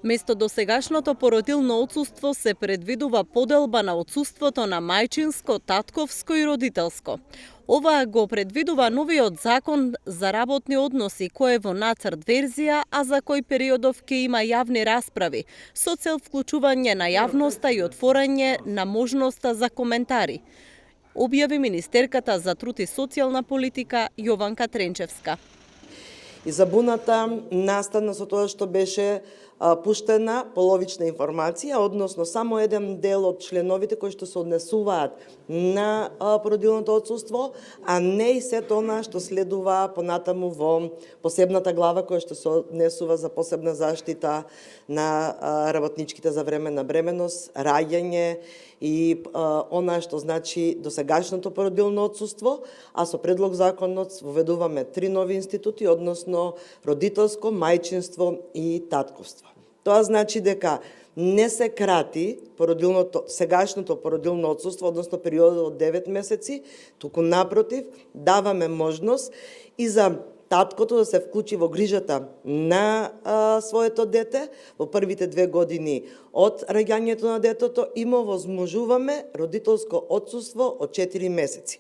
Место досегашното породилно отсуство се предвидува поделба на отсуството на мајчинско, татковско и родителско. Ова го предвидува новиот закон за работни односи, кој е во нацрт верзија, а за кој периодов ќе има јавни расправи, со цел вклучување на јавноста и отворање на можноста за коментари, објави министерката за труд и социјална политика Јованка Тренчевска. И забуната настана со тоа што беше пуштена половична информација, односно само еден дел од членовите кои што се однесуваат на породилното отсуство, а не и сето она што следува понатаму во посебната глава која што се однесува за посебна заштита на работничките за време на бременост, раѓање и она што значи досегашното породилно отсуство, а со предлог законот воведуваме 3 нови институти, односно родителско, мајчинство и татковство. Тоа значи дека не се крати сегашното породилно отсуство, односно периодот од 9 месеци, туку напротив, даваме можност и за таткото да се вклучи во грижата на своето дете во првите 2 години од раѓањето на детето и му возможуваме родителско отсуство од 4 месеци.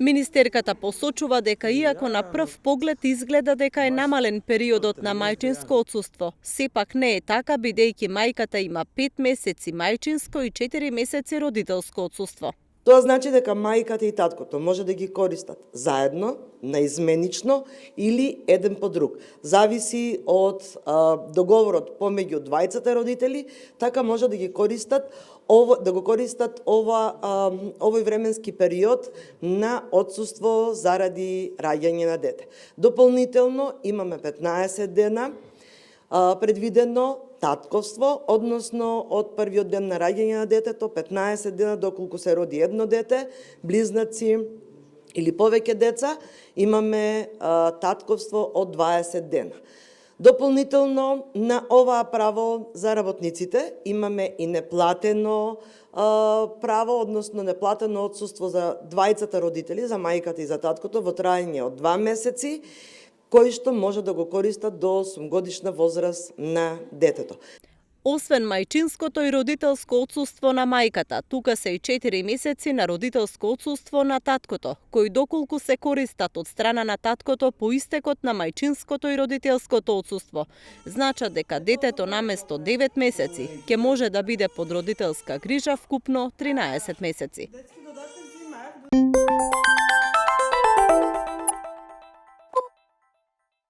Министерката посочува дека иако на прв поглед изгледа дека е намален периодот на мајчинско отсуство, сепак не е така бидејќи мајката има 5 месеци мајчинско и 4 месеци родителско отсуство. Тоа значи дека мајката и таткото може да ги користат заедно, наизменично или еден по друг. Зависи од договорот помеѓу двајцата родители, така може да ги користат овој временски период на отсуство заради раѓање на дете. Дополнително имаме 15 дена предвидено татковство, односно од првиот ден на раѓање на детето, 15 дена доколку се роди едно дете, близнаци или повеќе деца, имаме татковство од 20 дена. Дополнително на оваа право за работниците имаме и неплатено право, односно неплатено отсуство за двајцата родители, за мајката и за таткото, во траење од 2 месеци, кои што може да го користат до 8-годишна возраст на детето. Освен мајчинското и родителско отсуство на мајката, тука се и 4 месеци на родителско отсуство на таткото, кои доколку се користат од страна на таткото по истекот на мајчинското и родителското отсуство, значат дека детето наместо 9 месеци ќе може да биде под родителска грижа вкупно 13 месеци.